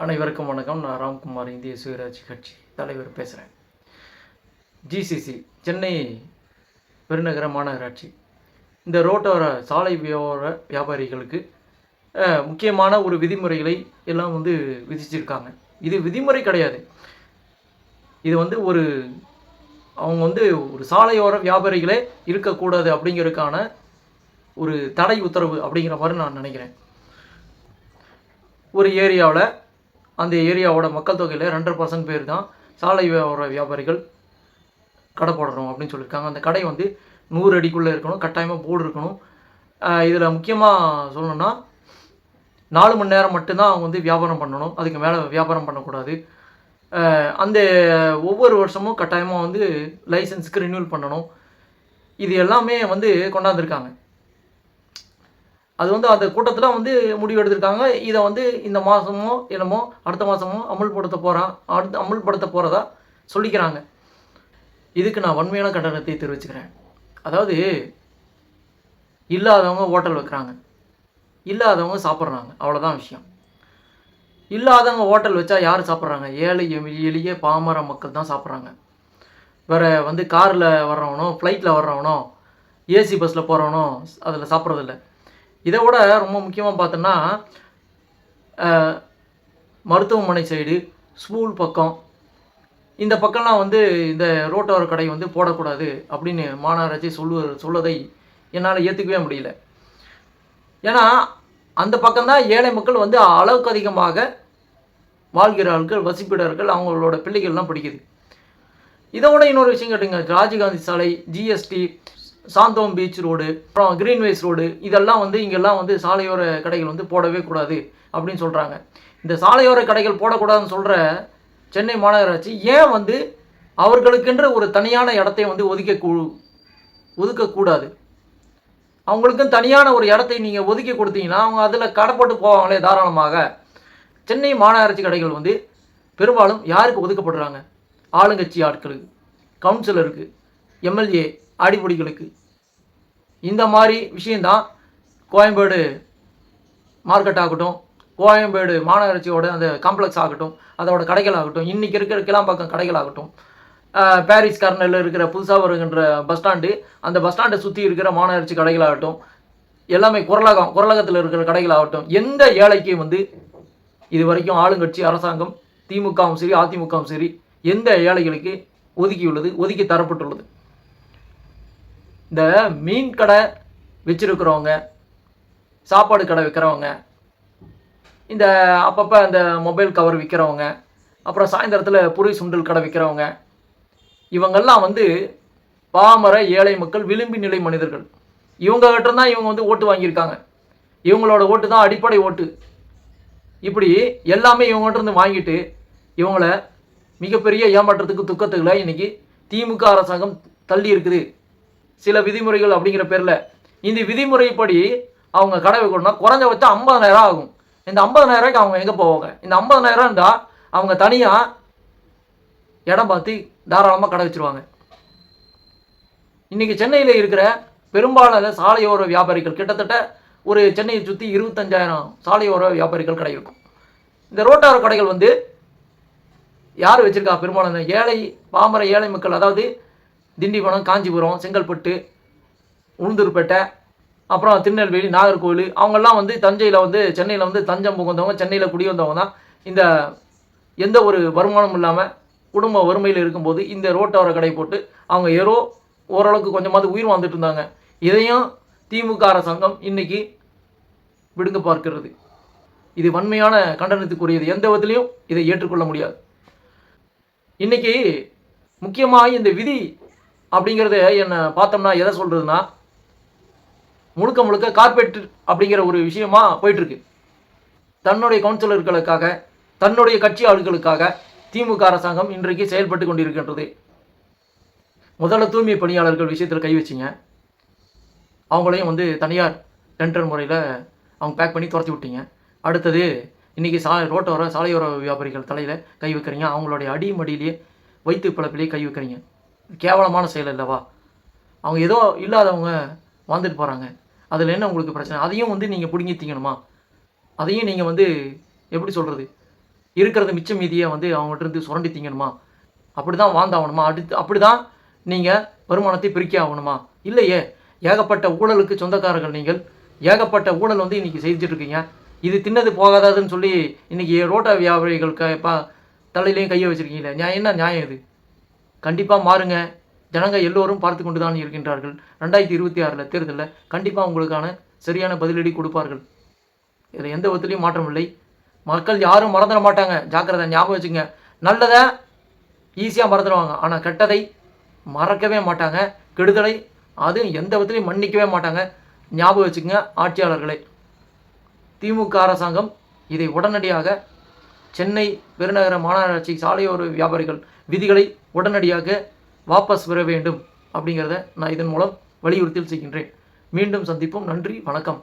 அனைவருக்கும் வணக்கம். நான் ராம்குமார், இந்திய சுயராட்சி கட்சி தலைவர் பேசுகிறேன். ஜிசிசி சென்னை பெருநகர மாநகராட்சி இந்த ரோட்டோர சாலை வியாபாரிகளுக்கு முக்கியமான ஒரு விதிமுறைகளை எல்லாம் விதிச்சிருக்காங்க. இது விதிமுறை கிடையாது. இது அவங்க ஒரு சாலையோர வியாபாரிகளே இருக்கக்கூடாது அப்படிங்கிறதுக்கான ஒரு தடை உத்தரவு அப்படிங்கிற மாதிரி நான் நினைக்கிறேன். ஒரு ஏரியாவில் அந்த ஏரியாவோட மக்கள் தொகையில் 2% பேர் தான் சாலை வியாபாரிகள் கடை போடணும் அப்படின்னு சொல்லியிருக்காங்க. அந்த கடை 100 அடிக்குள்ளே இருக்கணும், கட்டாயமாக போர்டு இருக்கணும். இதில் முக்கியமாக சொல்லணும்னா 4 மணி நேரம் மட்டும்தான் அவங்க வியாபாரம் பண்ணணும், அதுக்கு மேலே வியாபாரம் பண்ணக்கூடாது. அந்த ஒவ்வொரு வருஷமும் கட்டாயமாக லைசன்ஸுக்கு ரினியூவல் பண்ணணும். இது எல்லாமே கொண்டாந்துருக்காங்க. அது அந்த கூட்டத்தில் முடிவு எடுத்திருக்காங்க. இதை இந்த மாதமோ என்னமோ அடுத்த மாதமோ அமுல்படுத்த போகிறதா சொல்லிக்கிறாங்க. இதுக்கு நான் வன்மையான கண்டனத்தை தெரிவிச்சுக்கிறேன். அதாவது இல்லாதவங்க ஹோட்டல் வைக்கிறாங்க, இல்லாதவங்க சாப்பிட்றாங்க, அவ்வளோதான் விஷயம். இல்லாதவங்க ஹோட்டல் வச்சா யார் சாப்பிட்றாங்க? ஏழை எளிய பாமர மக்கள் தான் சாப்பிட்றாங்க. வேறு காரில் வர்றவனோ, ஃப்ளைட்டில் வர்றவனோ, ஏசி பஸ்ஸில் போகிறவனோ அதில் சாப்பிட்றதில்ல. இதை விட ரொம்ப முக்கியமாக பார்த்தோன்னா மருத்துவமனை சைடு, ஸ்கூல் பக்கம், இந்த பக்கம்லாம் இந்த ரோட்டோர கடை போடக்கூடாது அப்படின்னு மாநகராட்சி சொல்வதை என்னால் ஏற்றுக்கவே முடியல. ஏன்னா அந்த பக்கம்தான் ஏழை மக்கள் அளவுக்கு அதிகமாக வாழ்கிறார்கள், வசிப்பிடர்கள், அவங்களோட பிள்ளைகள்லாம் பிடிக்குது. இதோட இன்னொரு விஷயம் கேட்டுங்க, ராஜீவ்காந்தி சாலை, ஜிஎஸ்டி, சாந்தோம் பீச் ரோடு, அப்புறம் கிரீன்வேஸ் ரோடு, இதெல்லாம் இங்கெல்லாம் சாலையோர கடைகள் போடவே கூடாது அப்படின்னு சொல்கிறாங்க. இந்த சாலையோர கடைகள் போடக்கூடாதுன்னு சொல்கிற சென்னை மாநகராட்சி ஏன் அவர்களுக்கென்ற ஒரு தனியான இடத்தை ஒதுக்கக்கூடாது? அவங்களுக்கும் தனியான ஒரு இடத்தை நீங்கள் ஒதுக்கி கொடுத்தீங்கன்னா அவங்க அதில் கடை போட்டு போவாங்களே தாராளமாக. சென்னை மாநகராட்சி கடைகள் பெரும்பாலும் யாருக்கு ஒதுக்கப்படுறாங்க? ஆளுங்கட்சி ஆட்களுக்கு, கவுன்சிலருக்கு, எம்எல்ஏ அடிப்பொடிகளுக்கு. இந்த மாதிரி விஷயந்தான் கோயம்பேடு மார்க்கெட் ஆகட்டும், கோயம்பேடு மாநகராட்சியோட அந்த காம்ப்ளெக்ஸ் ஆகட்டும், அதோட கடைகள் ஆகட்டும், இன்றைக்கி இருக்கிற கிளாம்பாக்கம் கடைகள் ஆகட்டும், பாரிஸ் கார்னரில் இருக்கிற புதுசாக வருகின்ற பஸ் ஸ்டாண்டு, அந்த பஸ் ஸ்டாண்டை சுற்றி இருக்கிற மாநகராட்சி கடைகள் ஆகட்டும், எல்லாமே குரலகத்தில் இருக்கிற கடைகள் ஆகட்டும், எந்த ஏழைக்கும் இது வரைக்கும் ஆளுங்கட்சி அரசாங்கம், திமுகவும் சரி அதிமுகவும் சரி, எந்த ஏழைகளுக்கு ஒதுக்கி தரப்பட்டுள்ளது? இந்த மீன் கடை வச்சுருக்கிறவங்க, சாப்பாடு கடை விற்கிறவங்க, இந்த அப்பப்போ அந்த மொபைல் கவர் விற்கிறவங்க, அப்புறம் சாயந்தரத்தில் புரி சுண்டல் கடை விற்கிறவங்க, இவங்கெல்லாம் பாமர ஏழை மக்கள், விளிம்பி நிலை மனிதர்கள். இவங்ககிட்ட தான் இவங்க ஓட்டு வாங்கியிருக்காங்க. இவங்களோட ஓட்டு தான் அடிப்படை ஓட்டு. இப்படி எல்லாமே இவங்ககிட்ட வாங்கிட்டு இவங்கள மிகப்பெரிய ஏமாற்றத்துக்கு, துக்கத்துக்குள்ள இன்றைக்கி திமுக அரசாங்கம் தள்ளி இருக்குது. சில விதிமுறைகள் அப்படிங்கிற பேரில் இந்த விதிமுறைப்படி அவங்க கடை வைக்கணும்னா குறைஞ்சபட்சம் 50,000 ஆகும். இந்த 50,000 அவங்க எங்கே போவாங்க? இந்த 50,000 இருந்தால் அவங்க தனியாக இடம் பார்த்து தாராளமாக கடை வச்சுருவாங்க. இன்றைக்கி சென்னையில் இருக்கிற பெரும்பாலான சாலையோர வியாபாரிகள், கிட்டத்தட்ட ஒரு சென்னையை சுற்றி 25,000 சாலையோர வியாபாரிகள் கடை இருக்கும். இந்த ரோட்டார கடைகள் யார் வச்சுருக்கா? பெரும்பாலான ஏழை பாமர ஏழை மக்கள். அதாவது திண்டிவனம், காஞ்சிபுரம், செங்கல்பட்டு, உளுந்தூர்பேட்டை, அப்புறம் திருநெல்வேலி, நாகர்கோவில், அவங்கெல்லாம் தஞ்சையில் சென்னையில் தஞ்சம் புகுந்தவங்க, சென்னையில் குடி வந்தவங்க தான். இந்த எந்த ஒரு வருமானமும் இல்லாமல் குடும்ப வறுமையில் இருக்கும்போது இந்த ரோட்டோர கடை போட்டு அவங்க ஓரளவுக்கு கொஞ்சமாவது உயிர் வாழ்ந்துட்டு இருந்தாங்க. இதையும் திமுக அரசாங்கம் இன்னைக்கு விடுங்க பார்க்கிறது. இது வன்மையான கண்டனத்துக்குரியது. எந்த விதத்திலையும் இதை ஏற்றுக்கொள்ள முடியாது. இன்னைக்கு முக்கியமாக இந்த விதி அப்படிங்கிறத என்ன பார்த்தோம்னா எதை சொல்கிறதுனா, முழுக்க கார்பரேட் அப்படிங்கிற ஒரு விஷயமா போயிட்டுருக்கு. தன்னுடைய கவுன்சிலர்களுக்காக, தன்னுடைய கட்சி ஆளுகளுக்காக திமுக அரசாங்கம் இன்றைக்கு செயல்பட்டு கொண்டிருக்கின்றது. முதல்ல தூய்மை பணியாளர்கள் விஷயத்தில் கை வச்சிங்க, அவங்களையும் தனியார் டெண்டர் முறையில் அவங்க பேக் பண்ணி துரத்தி விட்டீங்க. அடுத்தது இன்றைக்கி ரோட்டோர சாலையோர வியாபாரிகள் தலையில் கை வைக்கிறீங்க, அவங்களுடைய அடிமடியிலேயே வைத்து பிழப்பிலேயே கை வைக்கிறீங்க. கேவலமான செயல் இல்லவா? அவங்க ஏதோ இல்லாதவங்க வாழ்ந்துட்டு போகிறாங்க, அதில் என்ன உங்களுக்கு பிரச்சனை? அதையும் நீங்கள் பிடுங்கி திங்கணுமா? அதையும் நீங்கள் எப்படி சொல்கிறது, இருக்கிறது மிச்சம் மீதியை வந்து அவங்ககிட்ட இருந்து சுரண்டி திங்கணுமா? அப்படி தான் வாழ்ந்தாகணுமா? அப்படி தான் நீங்கள் வருமானத்தை பெருக்கி ஆகணுமா? இல்லையே. ஏகப்பட்ட ஊழலுக்கு சொந்தக்காரர்கள் நீங்கள். ஏகப்பட்ட ஊழல் வந்து இன்றைக்கி செஞ்சுட்ருக்கீங்க. இது தின்னது போகாதாதுன்னு சொல்லி இன்றைக்கி ரோட்டா வியாபாரிகள் தலையிலையும் கையை வச்சுருக்கீங்களே, என்ன நியாயம் இது? கண்டிப்பாக மாறுங்க. ஜனங்க எல்லோரும் பார்த்து கொண்டு தான் இருக்கின்றார்கள். 2026 தேர்தலில் கண்டிப்பாக உங்களுக்கான சரியான பதிலடி கொடுப்பார்கள். இதில் எந்த விதத்துலையும் மாற்றம் இல்லை. மக்கள் யாரும் மறந்துட மாட்டாங்க. ஜாக்கிரதை, ஞாபகம் வச்சுங்க. நல்லதை ஈஸியாக மறந்துடுவாங்க. ஆனால் கெட்டதை மறக்கவே மாட்டாங்க. கெடுதலை அதுவும் எந்த விதத்துலையும் மன்னிக்கவே மாட்டாங்க. ஞாபகம் வச்சுக்கங்க ஆட்சியாளர்களே. திமுக அரசாங்கம் இதை உடனடியாக சென்னை பெருநகர மாநகராட்சி சாலையோர வியாபாரிகள் விதிகளை உடனடியாக வாபஸ் பெற வேண்டும் அப்படிங்கிறத நான் இதன் மூலம் வலியுறுத்தி செய்கின்றேன். மீண்டும் சந்திப்போம். நன்றி, வணக்கம்.